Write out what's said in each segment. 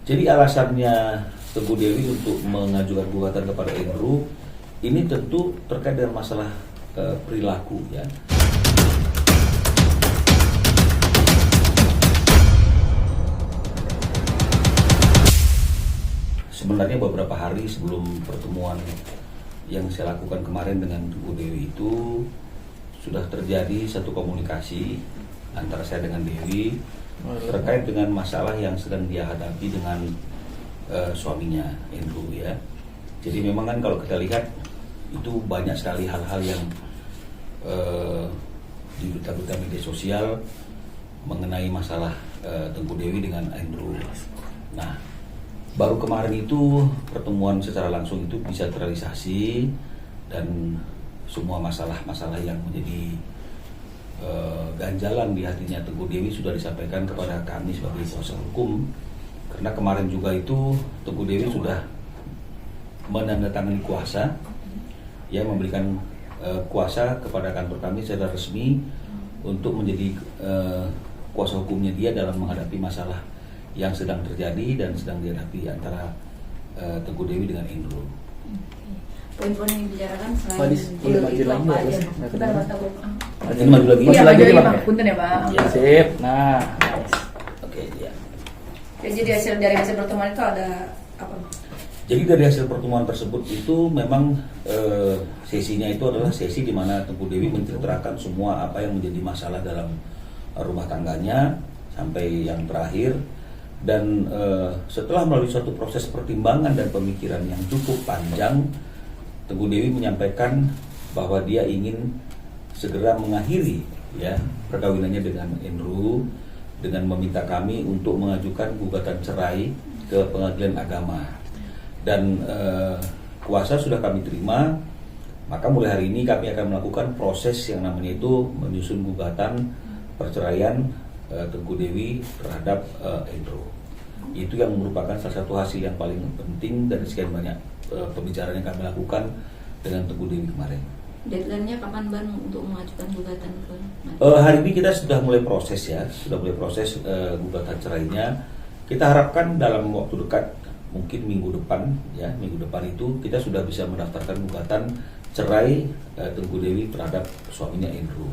Jadi alasannya Teguh Dewi untuk mengajukan gugatan kepada Andrew ini tentu terkait dengan masalah perilaku ya. Sebenarnya beberapa hari sebelum pertemuan yang saya lakukan kemarin dengan Teguh Dewi itu sudah terjadi satu komunikasi antara saya dengan Dewi terkait dengan masalah yang sedang dia hadapi dengan suaminya Andrew ya. Jadi memang kan kalau kita lihat itu banyak sekali hal-hal yang di berita-berita media sosial mengenai masalah Teguh Dewi dengan Andrew. Nah, baru kemarin itu pertemuan secara langsung itu bisa terrealisasi dan semua masalah-masalah yang menjadi ganjalan di hatinya Teguh Dewi sudah disampaikan kepada kami sebagai kuasa hukum. Karena kemarin juga itu Teguh Dewi sudah menandatangani kuasa, ya memberikan kuasa kepada kantor kami secara resmi untuk menjadi kuasa hukumnya dia dalam menghadapi masalah yang sedang terjadi dan sedang dihadapi antara Teguh Dewi dengan Andrew. Poin-poin yang dibicarakan selain maju itu lagi, apa aja? Mas. Kita mata Ini maju lagi. Iya, Maju lagi, lagi Bang. Bang. Punten ya, Bang. Ya. Sip. Nah, Oke, ya. Ya, jadi dari hasil pertemuan itu ada apa? Jadi dari hasil pertemuan tersebut itu memang sesinya itu adalah sesi di mana Teguh Dewi menceritakan semua apa yang menjadi masalah dalam rumah tangganya sampai yang terakhir. Dan setelah melalui suatu proses pertimbangan dan pemikiran yang cukup panjang, Teguh Dewi menyampaikan bahwa dia ingin segera mengakhiri ya perkawinannya dengan Andrew dengan meminta kami untuk mengajukan gugatan cerai ke Pengadilan Agama. Dan kuasa sudah kami terima, maka mulai hari ini kami akan melakukan proses yang namanya itu menyusun gugatan perceraian Teguh Dewi terhadap Andrew. Itu yang merupakan salah satu hasil yang paling penting dari sekian banyak pembicaraan yang kami lakukan dengan Teguh Dewi kemarin. Deadline-nya kapan Bang untuk mengajukan gugatan ke Hari ini kita sudah mulai proses ya, gugatan cerainya. Kita harapkan dalam waktu dekat, mungkin minggu depan ya, minggu depan itu kita sudah bisa mendaftarkan gugatan cerai Teguh Dewi terhadap suaminya Andrew.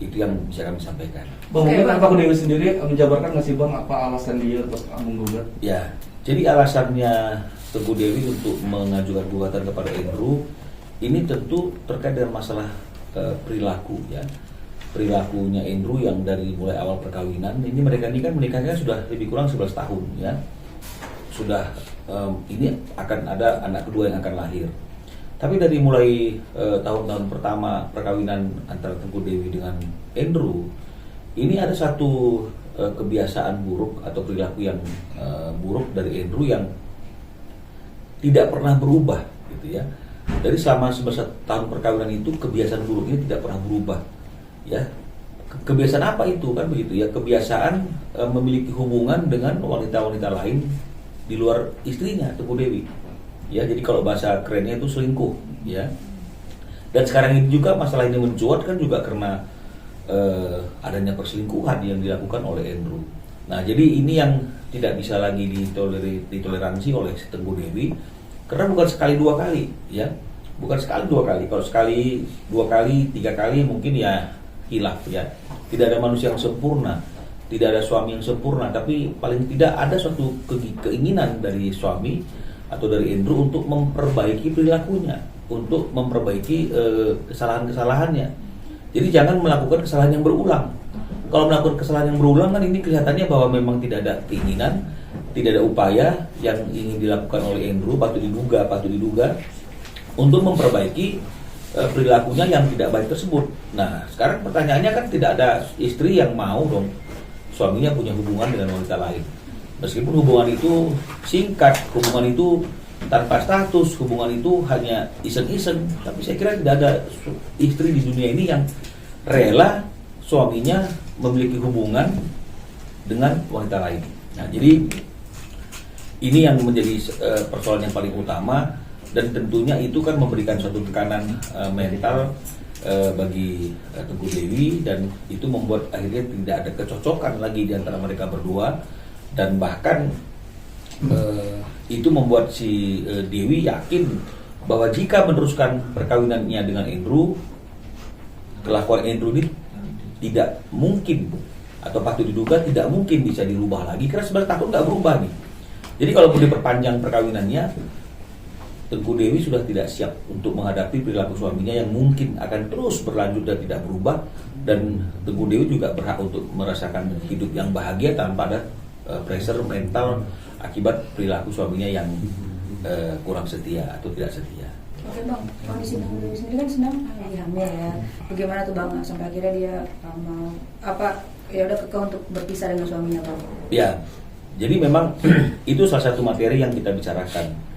Itu yang bisa kami sampaikan. Bang, mungkin Pak Dewi sendiri menjabarkan nggak sih Bang apa alasan dia untuk menggugat? Ya, jadi alasannya Teguh Dewi untuk mengajukan gugatan kepada Andrew ini tentu terkait dengan masalah perilaku ya. Perilakunya Andrew yang dari mulai awal perkawinan, ini mereka ini kan menikahnya sudah lebih kurang 11 tahun ya. Sudah ini akan ada anak kedua yang akan lahir. Tapi dari mulai tahun-tahun pertama perkawinan antara Teguh Dewi dengan Andrew, ini ada satu kebiasaan buruk atau perilaku yang buruk dari Andrew yang tidak pernah berubah gitu ya. Dari selama 11 tahun perkawinan itu kebiasaan buruk ini tidak pernah berubah ya. Kebiasaan apa itu kan begitu ya? Kebiasaan memiliki hubungan dengan wanita-wanita lain di luar istrinya Teguh Dewi. Ya, jadi kalau bahasa kerennya itu selingkuh ya. Dan sekarang ini juga masalah ini mencuat kan juga karena adanya perselingkuhan yang dilakukan oleh Andrew. Nah, jadi ini yang tidak bisa lagi ditoleransi oleh Teguh Dewi karena bukan sekali dua kali ya. Bukan sekali dua kali. Kalau sekali, dua kali, tiga kali mungkin ya hilaf ya. Tidak ada manusia yang sempurna, tidak ada suami yang sempurna, tapi paling tidak ada suatu keinginan dari suami atau dari Andrew untuk memperbaiki perilakunya, untuk memperbaiki kesalahan-kesalahannya. Jadi jangan melakukan kesalahan yang berulang. Kalau melakukan kesalahan yang berulang kan ini kelihatannya bahwa memang tidak ada keinginan, tidak ada upaya yang ingin dilakukan oleh Andrew, patut diduga untuk memperbaiki perilakunya yang tidak baik tersebut. Nah, sekarang pertanyaannya kan tidak ada istri yang mau dong suaminya punya hubungan dengan wanita lain. Meskipun hubungan itu singkat, hubungan itu tanpa status, hubungan itu hanya iseng-iseng, tapi saya kira tidak ada istri di dunia ini yang rela suaminya memiliki hubungan dengan wanita lain. Nah, jadi ini yang menjadi persoalan yang paling utama, dan tentunya itu kan memberikan suatu tekanan mental bagi Teguh Dewi, dan itu membuat akhirnya tidak ada kecocokan lagi di antara mereka berdua. Dan bahkan itu membuat si Dewi yakin bahwa jika meneruskan perkawinannya dengan Andrew, kelakuan Andrew ini tidak mungkin atau patut diduga tidak mungkin bisa dirubah lagi karena 11 tahun nggak berubah nih. Jadi kalau mau diperpanjang perkawinannya, Tengku Dewi sudah tidak siap untuk menghadapi perilaku suaminya yang mungkin akan terus berlanjut dan tidak berubah, dan Tengku Dewi juga berhak untuk merasakan hidup yang bahagia tanpa ada pressure mental akibat perilaku suaminya yang kurang setia atau tidak setia. Oke bang, kondisi Tengku Dewi sendiri kan sedang lagi hamil ya. Bagaimana tuh bang sampai akhirnya dia mau udah kekeh untuk berpisah dengan suaminya bang? Ya, jadi memang itu salah satu materi yang kita bicarakan.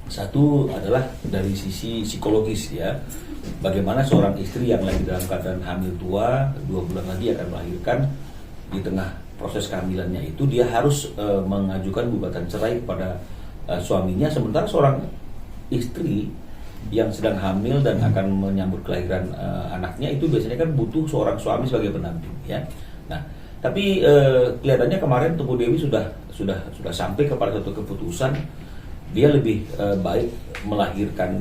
Satu adalah dari sisi psikologis ya, bagaimana seorang istri yang lagi dalam keadaan hamil tua, 2 bulan lagi akan melahirkan, di tengah proses kehamilannya itu dia harus mengajukan gugatan cerai kepada suaminya, sementara seorang istri yang sedang hamil dan akan menyambut kelahiran anaknya itu biasanya kan butuh seorang suami sebagai pendamping ya. Nah, tapi kelihatannya kemarin Tengku Dewi sudah sampai kepada satu keputusan. Dia lebih baik melahirkan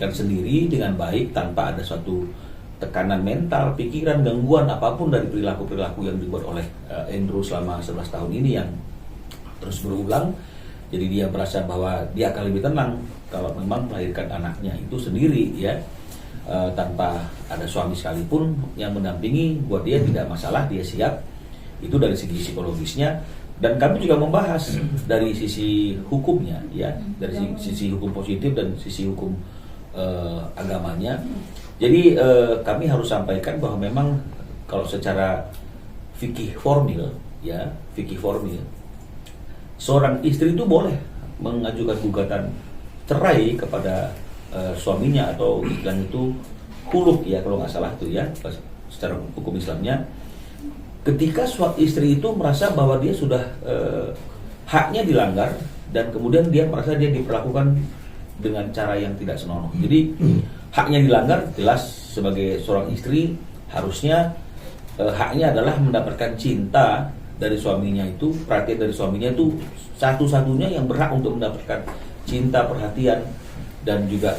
sendiri dengan baik tanpa ada suatu tekanan mental, pikiran, gangguan apapun dari perilaku yang dibuat oleh Andrew selama 11 tahun ini yang terus berulang. Jadi dia merasa bahwa dia akan lebih tenang kalau memang melahirkan anaknya itu sendiri ya, tanpa ada suami sekalipun yang mendampingi. Buat dia tidak masalah, dia siap. Itu dari segi psikologisnya. Dan kami juga membahas dari sisi hukumnya ya, dari sisi hukum positif dan sisi hukum agamanya. Jadi kami harus sampaikan bahwa memang kalau secara fikih formil ya, seorang istri itu boleh mengajukan gugatan cerai kepada suaminya, atau istilahnya itu khuluk ya kalau nggak salah itu ya, secara hukum Islamnya. Ketika istri itu merasa bahwa dia sudah haknya dilanggar dan kemudian dia merasa dia diperlakukan dengan cara yang tidak senonoh. Jadi haknya dilanggar, jelas sebagai seorang istri harusnya haknya adalah mendapatkan cinta dari suaminya itu, perhatian dari suaminya itu, satu-satunya yang berhak untuk mendapatkan cinta, perhatian, dan juga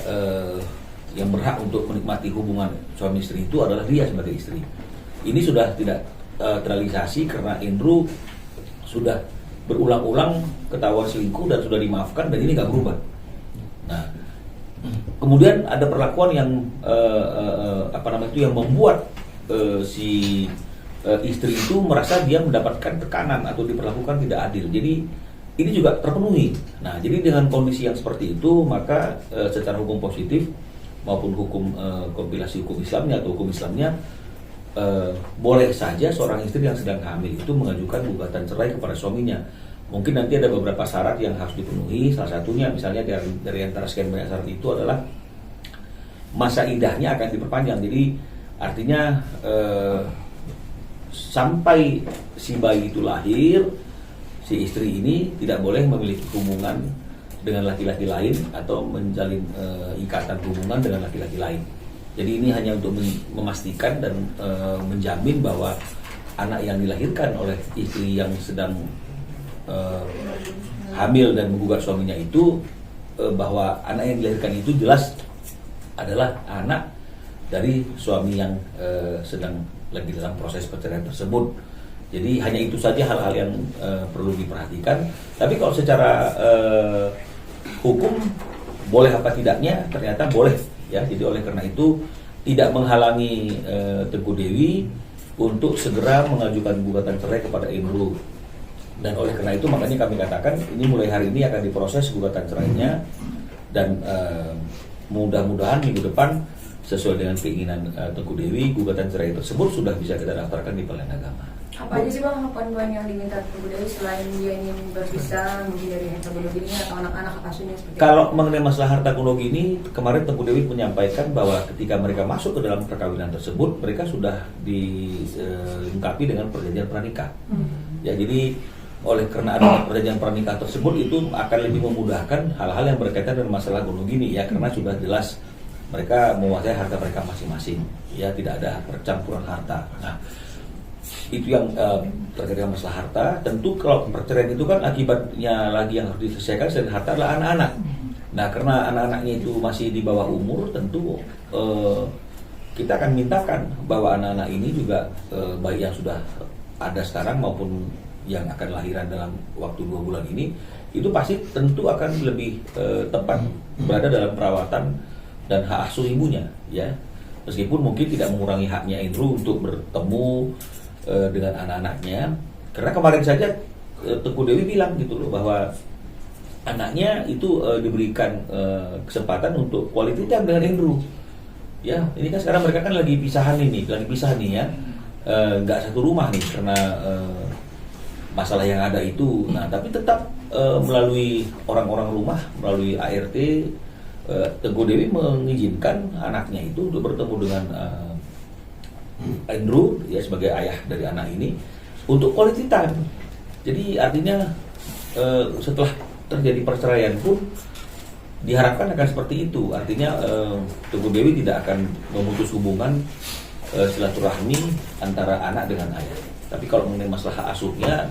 yang berhak untuk menikmati hubungan suami istri itu adalah dia sebagai istri. Ini sudah tidak terrealisasi karena Andrew sudah berulang-ulang ketahuan selingkuh dan sudah dimaafkan dan ini nggak berubah. Nah, kemudian ada perlakuan yang yang membuat si istri itu merasa dia mendapatkan tekanan atau diperlakukan tidak adil. Jadi ini juga terpenuhi. Nah, jadi dengan kondisi yang seperti itu, maka secara hukum positif maupun hukum kompilasi hukum Islamnya atau hukum Islamnya, boleh saja seorang istri yang sedang hamil itu mengajukan gugatan cerai kepada suaminya. Mungkin nanti ada beberapa syarat yang harus dipenuhi. Salah satunya misalnya dari antara sekian banyak syarat itu adalah masa iddahnya akan diperpanjang. Jadi artinya sampai si bayi itu lahir, si istri ini tidak boleh memiliki hubungan dengan laki-laki lain atau menjalin ikatan hubungan dengan laki-laki lain. Jadi ini hanya untuk memastikan dan menjamin bahwa anak yang dilahirkan oleh istri yang sedang hamil dan menggugat suaminya itu, bahwa anak yang dilahirkan itu jelas adalah anak dari suami yang sedang lagi dalam proses perceraian tersebut. Jadi hanya itu saja hal-hal yang perlu diperhatikan. Tapi kalau secara hukum boleh apa tidaknya, ternyata boleh. Ya, jadi oleh karena itu tidak menghalangi Tengku Dewi untuk segera mengajukan gugatan cerai kepada Andrew. Dan oleh karena itu makanya kami katakan ini mulai hari ini akan diproses gugatan cerainya, dan mudah-mudahan minggu depan sesuai dengan keinginan Tengku Dewi, gugatan cerai tersebut sudah bisa kita daftarkan di Pengadilan Agama. Apa aja sih bang harapan yang diminta Tengku Dewi selain dia ingin berpisah mungkin dari harta gonogini ini atau anak-anak asuhnya seperti kalau mengenai masalah harta gonogini, kemarin Tengku Dewi menyampaikan bahwa ketika mereka masuk ke dalam perkawinan tersebut, mereka sudah dilengkapi dengan perjanjian pranikah. Ya, jadi oleh karena ada perjanjian pranikah tersebut itu akan lebih memudahkan hal-hal yang berkaitan dengan masalah gonogini ya, karena sudah jelas mereka menguasai harta mereka masing-masing ya, tidak ada percampuran harta. Nah, itu yang terkait dengan masalah harta. Tentu kalau perceraian itu kan akibatnya lagi yang harus diselesaikan selain harta adalah anak-anak. Nah, karena anak-anaknya itu masih di bawah umur, tentu kita akan mintakan bahwa anak-anak ini juga baik yang sudah ada sekarang maupun yang akan lahiran dalam waktu 2 bulan ini, itu pasti tentu akan lebih tepat berada dalam perawatan dan hak asuh ibunya, ya. Meskipun mungkin tidak mengurangi haknya Andrew untuk bertemu dengan anak-anaknya, karena kemarin saja Teguh Dewi bilang gitu loh bahwa anaknya itu diberikan kesempatan untuk quality time dengan Andrew. Ya, ini kan sekarang mereka kan lagi pisah nih ya, nggak satu rumah nih karena masalah yang ada itu. Nah, tapi tetap melalui orang-orang rumah, melalui ART, Teguh Dewi mengizinkan anaknya itu untuk bertemu dengan Andrew ya sebagai ayah dari anak ini untuk quality time. Jadi artinya setelah terjadi perceraian pun diharapkan akan seperti itu. Artinya Teguh Dewi tidak akan memutus hubungan silaturahmi antara anak dengan ayah. Tapi kalau mengenai masalah hak asuhnya,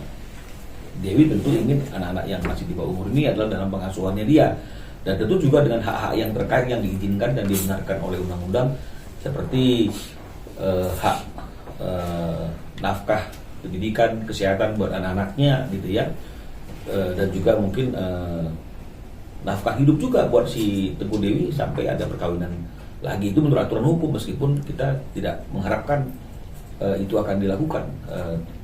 Dewi tentu ingin anak-anak yang masih di bawah umur ini adalah dalam pengasuhannya dia. Dan tentu juga dengan hak-hak yang terkait yang diizinkan dan dibenarkan oleh undang-undang seperti hak nafkah pendidikan, kesehatan buat anak-anaknya gitu ya, dan juga mungkin nafkah hidup juga buat si Teguh Dewi sampai ada perkawinan lagi. Itu menurut aturan hukum, meskipun kita tidak mengharapkan itu akan dilakukan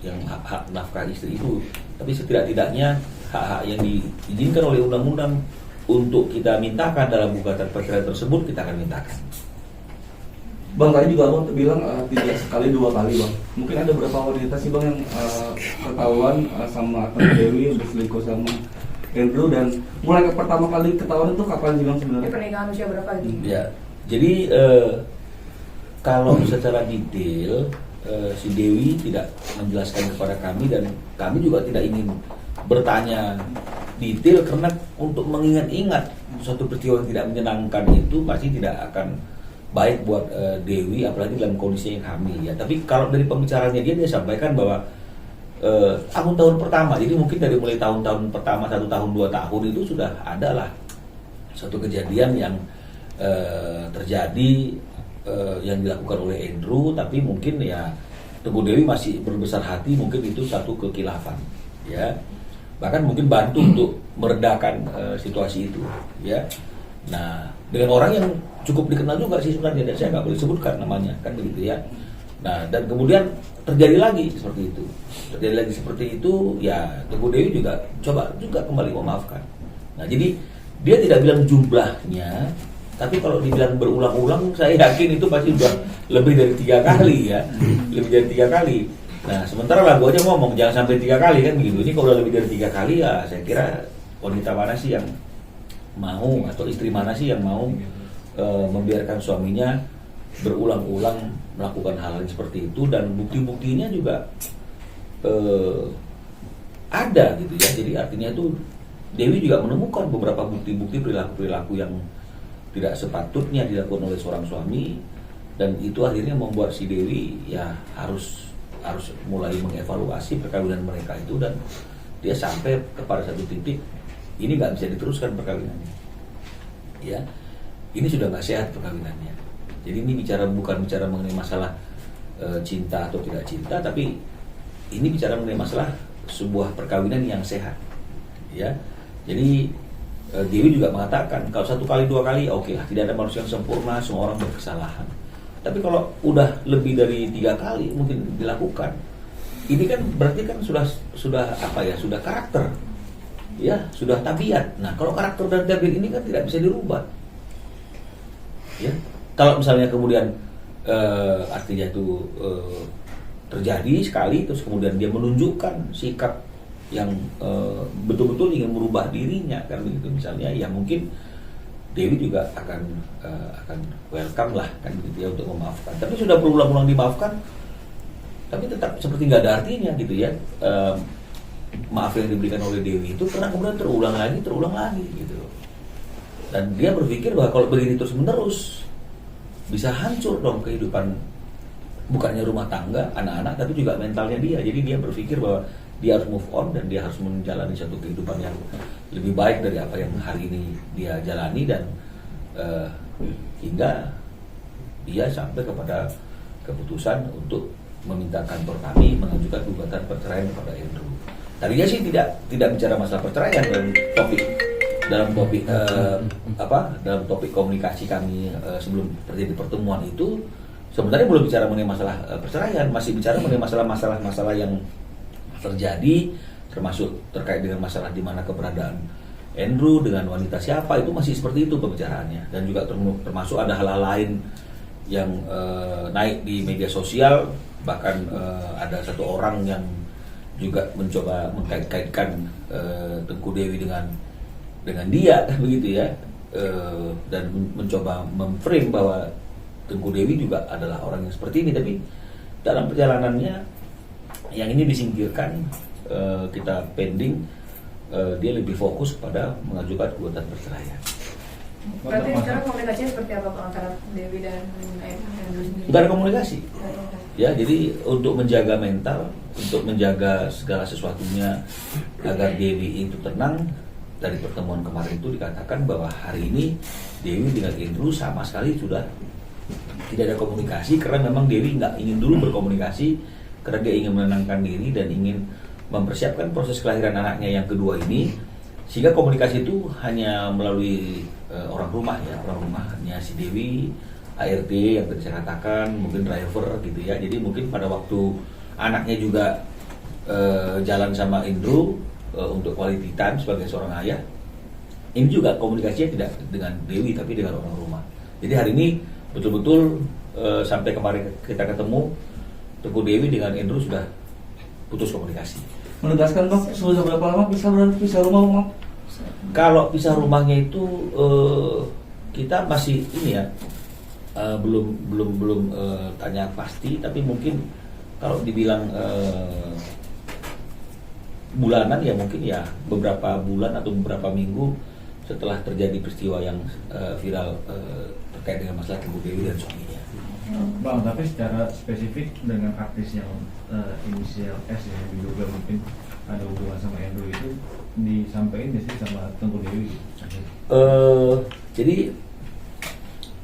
yang hak nafkah istri itu, tapi setidak-tidaknya hak-hak yang diizinkan oleh undang-undang untuk kita mintakan dalam gugatan perceraian tersebut kita akan mintakan. Bang, tadi juga Abang bilang 3 sekali 2 kali Bang. Mungkin ada berapa wanita sih Bang yang ketahuan sama Teguh Dewi berselingkuh sama Andrew, dan mulai pertama kali ketahuan itu kapan sih Bang sebenarnya? Pernikahan usia berapa gitu? Ya, jadi kalau secara detail si Dewi tidak menjelaskan kepada kami, dan kami juga tidak ingin bertanya detail karena untuk mengingat-ingat suatu peristiwa yang tidak menyenangkan itu pasti tidak akan baik buat Dewi, apalagi dalam kondisi yang hamil ya. Tapi kalau dari pembicaraannya dia sampaikan bahwa tahun-tahun pertama, jadi mungkin dari mulai tahun-tahun pertama 1 tahun 2 tahun itu sudah ada lah suatu kejadian yang terjadi yang dilakukan oleh Andrew, tapi mungkin ya Teguh Dewi masih berbesar hati, mungkin itu satu kekhilafan ya, bahkan mungkin bantu untuk meredakan situasi itu ya. Nah, dengan orang yang cukup dikenal juga sih sebenarnya, dan saya nggak boleh sebutkan namanya kan begitu ya. Nah, dan kemudian terjadi lagi seperti itu ya, Teguh Dewi juga coba juga kembali memaafkan. Nah, jadi dia tidak bilang jumlahnya, tapi kalau dibilang berulang-ulang saya yakin itu pasti sudah lebih dari 3 kali ya, lebih dari 3 kali. Nah, sementara lagu aja ngomong jangan sampai 3 kali kan begitu. Ini kalau lebih dari 3 kali ya saya kira wanita mana sih yang mau, atau istri mana sih yang mau membiarkan suaminya berulang-ulang melakukan hal yang seperti itu, dan bukti-buktinya juga ada gitu ya. Jadi artinya itu Dewi juga menemukan beberapa bukti-bukti perilaku-perilaku yang tidak sepatutnya dilakukan oleh seorang suami, dan itu akhirnya membuat si Dewi ya harus mulai mengevaluasi perkawinan mereka itu, dan dia sampai kepada satu titik ini nggak bisa diteruskan perkawinannya ya, ini sudah nggak sehat perkawinannya. Jadi ini bukan bicara mengenai masalah cinta atau tidak cinta, tapi ini bicara mengenai masalah sebuah perkawinan yang sehat ya. Jadi Dewi juga mengatakan kalau 1 kali 2 kali oke lah, tidak ada manusia yang sempurna, semua orang berkesalahan. Tapi kalau udah lebih dari 3 kali mungkin dilakukan, ini kan berarti kan sudah apa ya, sudah karakter ya, sudah tabiat. Nah, kalau karakter dan tabiat ini kan tidak bisa dirubah ya. Kalau misalnya kemudian artinya itu terjadi sekali, terus kemudian dia menunjukkan sikap yang betul-betul ingin merubah dirinya kan begitu misalnya, ya mungkin Dewi juga akan welcome lah kan begitu ya untuk memaafkan. Tapi sudah berulang-ulang dimaafkan, tapi tetap seperti nggak ada artinya gitu ya. Maaf yang diberikan oleh Dewi itu karena kemudian terulang lagi gitu. Dan dia berpikir bahwa kalau begini terus menerus bisa hancur dong kehidupan bukannya rumah tangga, anak-anak, tapi juga mentalnya dia. Jadi dia berpikir bahwa dia harus move on dan dia harus menjalani satu kehidupan yang lebih baik dari apa yang hari ini dia jalani, dan hingga dia sampai kepada keputusan untuk meminta kantor kami mengajukan gugatan perceraian kepada Andrew. Tadinya sih tidak bicara masalah perceraian dalam topik komunikasi kami sebelum terjadi pertemuan itu. Sebenarnya belum bicara mengenai masalah perceraian, masih bicara mengenai masalah yang terjadi, termasuk terkait dengan masalah di mana keberadaan Andrew dengan wanita siapa, itu masih seperti itu pembicaraannya. Dan juga termasuk ada hal-hal lain yang naik di media sosial, bahkan ada satu orang yang juga mencoba mengkait-kaitkan Tengku Dewi dengan dia, begitu ya, dan mencoba memframe bahwa Tengku Dewi juga adalah orang yang seperti ini. Tapi dalam perjalanannya yang ini disingkirkan, kita pending, dia lebih fokus pada mengajukan gugatan perceraian. Berarti sekarang komunikasinya seperti apa Pak antara Dewi dan Andrew sendiri? Bukan komunikasi. Ya, jadi untuk menjaga mental, untuk menjaga segala sesuatunya agar Dewi itu tenang, dari pertemuan kemarin itu dikatakan bahwa hari ini Dewi dengan Andrew sama sekali sudah tidak ada komunikasi, karena memang Dewi nggak ingin dulu berkomunikasi, karena dia ingin menenangkan diri dan ingin mempersiapkan proses kelahiran anaknya yang kedua ini, sehingga komunikasi itu hanya melalui orang rumah ya, orang rumahnya si Dewi, ART yang tadi saya katakan, mungkin driver gitu ya. Jadi mungkin pada waktu anaknya juga jalan sama Andrew untuk quality time sebagai seorang ayah, ini juga komunikasinya tidak dengan Dewi tapi dengan orang rumah. Jadi hari ini betul-betul sampai kemarin kita ketemu, Tengku Dewi dengan Andrew sudah putus komunikasi. Menegaskan Bang, sudah berapa lama pisah rumah Bang? Kalau pisah rumahnya itu kita masih ini ya, belum tanya pasti, tapi mungkin kalau dibilang bulanan ya mungkin ya beberapa bulan atau beberapa minggu setelah terjadi peristiwa yang viral terkait dengan masalah Tengku Dewi dan suaminya. Bang, tapi secara spesifik dengan artis yang inisial S yang diduga mungkin ada hubungan sama Andrew itu disampaikan nggak sih sama Tengku Dewi? Jadi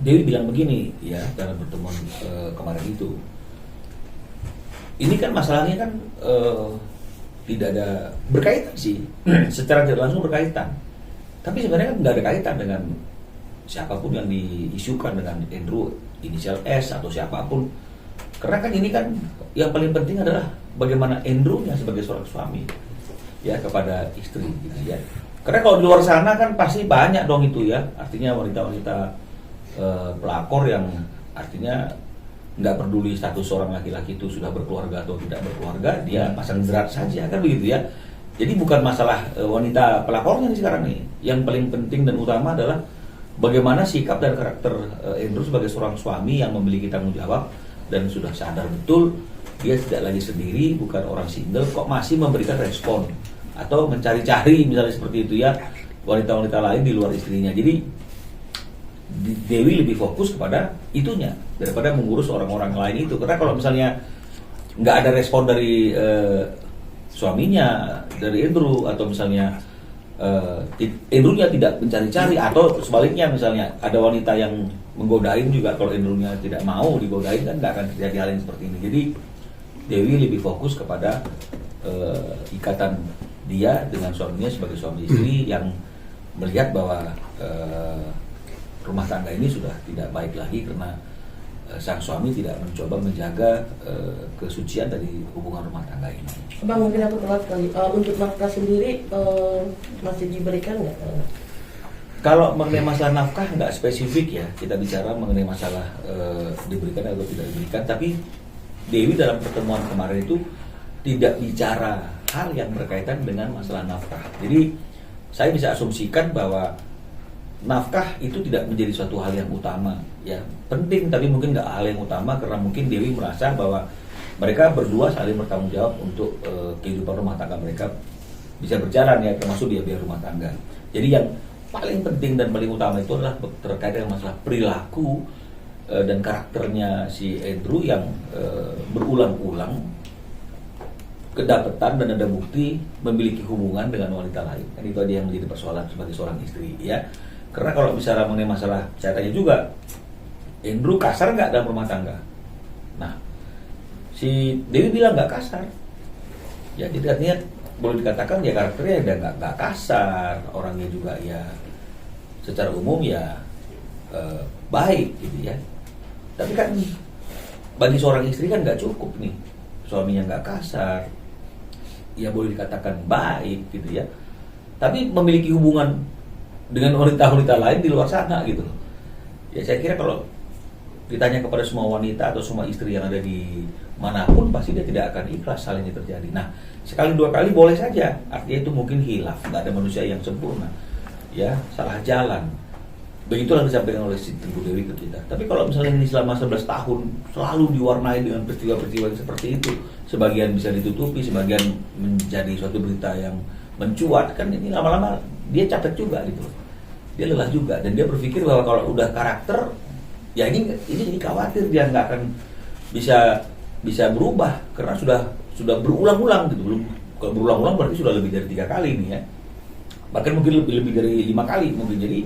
Dewi bilang begini ya dalam pertemuan kemarin itu. Ini kan masalahnya kan tidak ada berkaitan sih, secara tidak langsung berkaitan. Tapi sebenarnya kan nggak ada kaitan dengan siapapun yang diisukan dengan Andrew inisial S atau siapapun. Karena kan ini kan yang paling penting adalah bagaimana Andrew-nya sebagai seorang suami ya kepada istri gitu ya. Karena kalau di luar sana kan pasti banyak dong itu ya, artinya wanita-wanita pelakor yang artinya nggak peduli status seorang laki-laki itu sudah berkeluarga atau tidak berkeluarga, dia pasang jerat saja kan begitu ya. Jadi bukan masalah wanita pelakornya nih sekarang nih. Yang paling penting dan utama adalah bagaimana sikap dan karakter Andrew sebagai seorang suami yang memiliki tanggung jawab dan sudah sadar betul dia tidak lagi sendiri, bukan orang single, kok masih memberikan respon atau mencari-cari misalnya seperti itu ya wanita-wanita lain di luar istrinya. Jadi Dewi lebih fokus kepada itunya daripada mengurus orang-orang lain itu. Karena kalau misalnya nggak ada respon dari suaminya, dari Andrew, atau misalnya Andrew-nya tidak mencari-cari, atau sebaliknya misalnya ada wanita yang menggodain juga, kalau Andrew-nya tidak mau digodain kan nggak akan terjadi hal yang seperti ini. Jadi Dewi lebih fokus kepada ikatan dia dengan suaminya sebagai suami istri yang melihat bahwa rumah tangga ini sudah tidak baik lagi karena sang suami tidak mencoba menjaga kesucian dari hubungan rumah tangga ini. Bang, mungkin aku telat kali. Untuk nafkah sendiri masih diberikan nggak? Kalau mengenai masalah nafkah nggak spesifik ya, kita bicara mengenai masalah diberikan atau tidak diberikan. Tapi Dewi dalam pertemuan kemarin itu tidak bicara hal yang berkaitan dengan masalah nafkah. Jadi saya bisa asumsikan bahwa nafkah itu tidak menjadi suatu hal yang utama, ya penting tapi mungkin nggak hal yang utama karena mungkin Dewi merasa bahwa mereka berdua saling bertanggung jawab untuk kehidupan rumah tangga mereka bisa berjalan ya, termasuk biaya rumah tangga. Jadi yang paling penting dan paling utama itu adalah terkait dengan masalah perilaku dan karakternya si Andrew yang berulang-ulang kedapatan dan ada bukti memiliki hubungan dengan wanita lain. Kan itu aja yang menjadi persoalan sebagai seorang istri ya. Karena kalau bicara mengenai masalah, saya tanya juga, Andrew kasar nggak dalam rumah tangga? Nah, si Dewi bilang nggak kasar. Ya, jadi artinya boleh dikatakan ya karakternya udah nggak kasar, orangnya juga ya secara umum ya baik gitu ya. Tapi kan bagi seorang istri kan nggak cukup nih, suaminya nggak kasar, ya boleh dikatakan baik gitu ya, tapi memiliki hubungan dengan wanita-wanita lain di luar sana gitu loh. Ya saya kira kalau ditanya kepada semua wanita atau semua istri yang ada di manapun, pasti dia tidak akan ikhlas hal ini terjadi. Nah, sekali dua kali boleh saja, artinya itu mungkin hilaf, nggak ada manusia yang sempurna, ya salah jalan. Begitulah disampaikan oleh si Teguh Dewi ke kita. Tapi kalau misalnya ini selama 11 tahun selalu diwarnai dengan peristiwa-peristiwa yang seperti itu, sebagian bisa ditutupi, sebagian menjadi suatu berita yang mencuat, kan ini lama-lama dia capek juga gitu. Dia lelah juga dan dia berpikir bahwa kalau udah karakter, ya ini khawatir dia nggak akan bisa berubah karena sudah berulang-ulang gitu. Belum kalau berulang-ulang berarti sudah lebih dari 3 kali nih ya. Bahkan mungkin lebih dari 5 kali mungkin. Jadi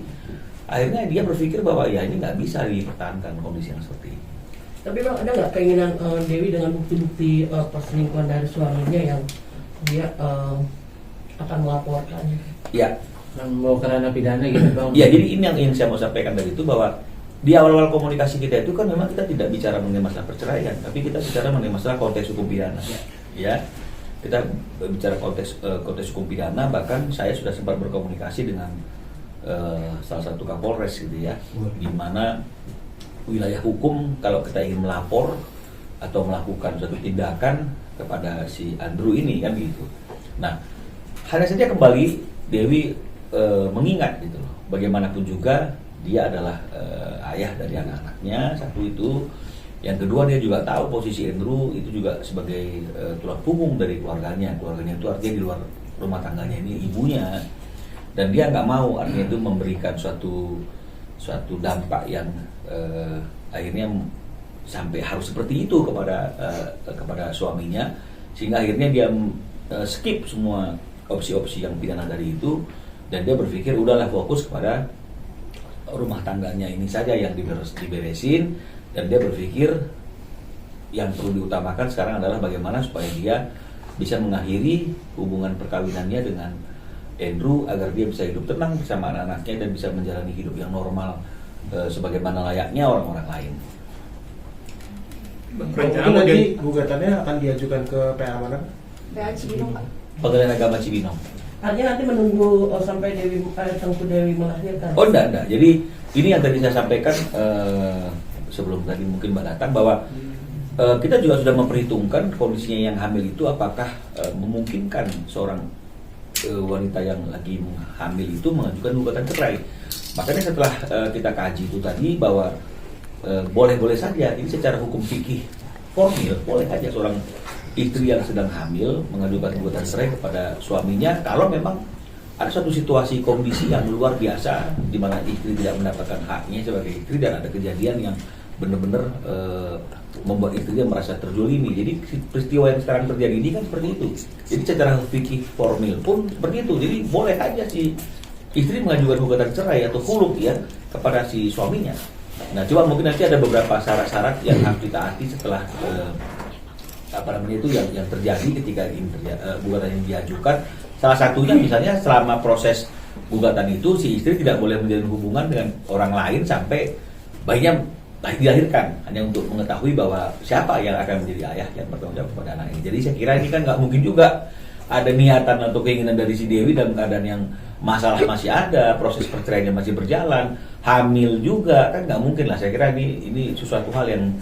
akhirnya dia berpikir bahwa ya ini nggak bisa dipertahankan kondisi yang seperti ini. Tapi Bang, ada nggak keinginan Dewi dengan bukti-bukti perselingkuhan dari suaminya yang dia akan melaporkan? Ya. Membawa ke ranah pidana gitu Bang. Ya, jadi ini yang saya mau sampaikan dari itu, bahwa di awal-awal komunikasi kita itu kan memang kita tidak bicara mengenai masalah perceraian, tapi kita bicara mengenai masalah konteks hukum pidana. Ya. Kita bicara konteks hukum pidana, bahkan saya sudah sempat berkomunikasi dengan salah satu Kapolres gitu ya, di mana wilayah hukum kalau kita ingin melapor atau melakukan suatu tindakan kepada si Andrew ini kan gitu. Nah, hanya saja kembali Dewi mengingat gitu loh, bagaimanapun juga dia adalah ayah dari anak-anaknya, satu itu. Yang kedua, dia juga tahu posisi Andrew itu juga sebagai tulang punggung dari keluarganya. Keluarganya itu artinya di luar rumah tangganya ini ibunya. Dan dia nggak mau artinya itu memberikan suatu dampak yang akhirnya sampai harus seperti itu kepada suaminya, sehingga akhirnya dia skip semua opsi-opsi yang pidana dari itu, dan dia berpikir udahlah fokus kepada rumah tangganya ini saja yang diberesin, dan dia berpikir yang perlu diutamakan sekarang adalah bagaimana supaya dia bisa mengakhiri hubungan perkawinannya dengan Andrew agar dia bisa hidup tenang bersama anak-anaknya dan bisa menjalani hidup yang normal sebagaimana layaknya orang-orang lain. Rencana nanti gugatannya akan diajukan ke PA mana? PA Cibinong, Pak. Pengadilan Agama Cibinong. Artinya nanti menunggu sampai Tengku Dewi melahirkan? Oh enggak. Jadi ini yang tadi saya sampaikan sebelum tadi mungkin Mbak datang, bahwa kita juga sudah memperhitungkan kondisinya yang hamil itu apakah memungkinkan seorang wanita yang lagi hamil itu mengajukan gugatan cerai. Makanya setelah kita kaji itu tadi bahwa boleh-boleh saja ini secara hukum fikih formil, boleh aja seorang istri yang sedang hamil mengajukan gugatan cerai kepada suaminya kalau memang ada suatu situasi kondisi yang luar biasa di mana istri tidak mendapatkan haknya sebagai istri dan ada kejadian yang benar-benar membuat istrinya merasa terzolimi. Jadi peristiwa yang sekarang terjadi ini kan seperti itu. Jadi secara fikih formil pun seperti itu. Jadi boleh aja si istri mengajukan gugatan cerai atau khuluk ya kepada si suaminya. Nah, coba mungkin nanti ada beberapa syarat-syarat yang harus ditaati setelah itu yang terjadi ketika gugatan yang diajukan. Salah satunya misalnya selama proses gugatan itu si istri tidak boleh menjalin hubungan dengan orang lain sampai bayinya dilahirkan, hanya untuk mengetahui bahwa siapa yang akan menjadi ayah yang bertanggung jawab kepada anak ini. Jadi saya kira ini kan nggak mungkin juga ada niatan atau keinginan dari si Dewi dalam keadaan yang masalah masih ada, proses perceraiannya masih berjalan, hamil juga, kan nggak mungkin lah. Saya kira ini sesuatu hal yang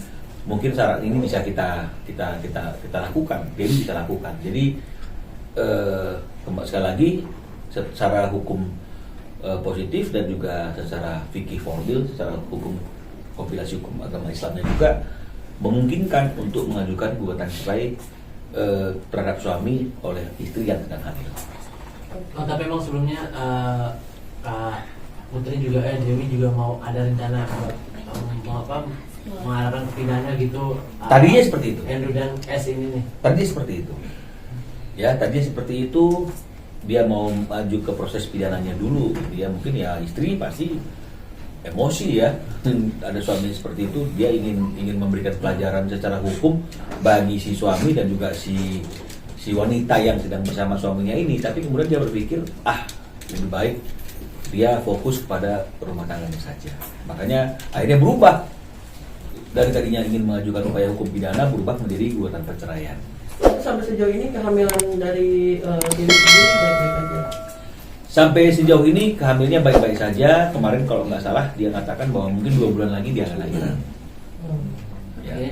mungkin syarat ini bisa kita lakukan, Dewi bisa lakukan. Jadi sekali lagi secara hukum positif dan juga secara fikih formil, secara hukum kompilasi hukum agama Islamnya juga memungkinkan untuk mengajukan gugatan cerai terhadap suami oleh istri yang sedang hamil. Oh, tapi memang sebelumnya Kak Putri juga Dewi juga mau ada rencana mau mau mengarahkan ke pidana gitu. Tadinya seperti itu. Andrew dan S ini nih. Tadinya seperti itu. Ya, tadinya seperti itu. Dia mau maju ke proses pidananya dulu. Dia mungkin ya istri pasti emosi ya. Ada suami seperti itu, dia ingin memberikan pelajaran secara hukum bagi si suami dan juga si wanita yang sedang bersama suaminya ini. Tapi kemudian dia berpikir, lebih baik dia fokus kepada rumah tangganya saja. Makanya akhirnya berubah. Dari tadinya ingin mengajukan upaya hukum pidana berubah menjadi gugatan perceraian. Sampai sejauh ini kehamilan dari Dewi sendiri baik-baik aja. Sampai sejauh ini kehamilannya baik-baik saja. Kemarin kalau nggak salah dia katakan bahwa mungkin 2 bulan lagi dia akan lahiran. Hmm. Ya. Oke.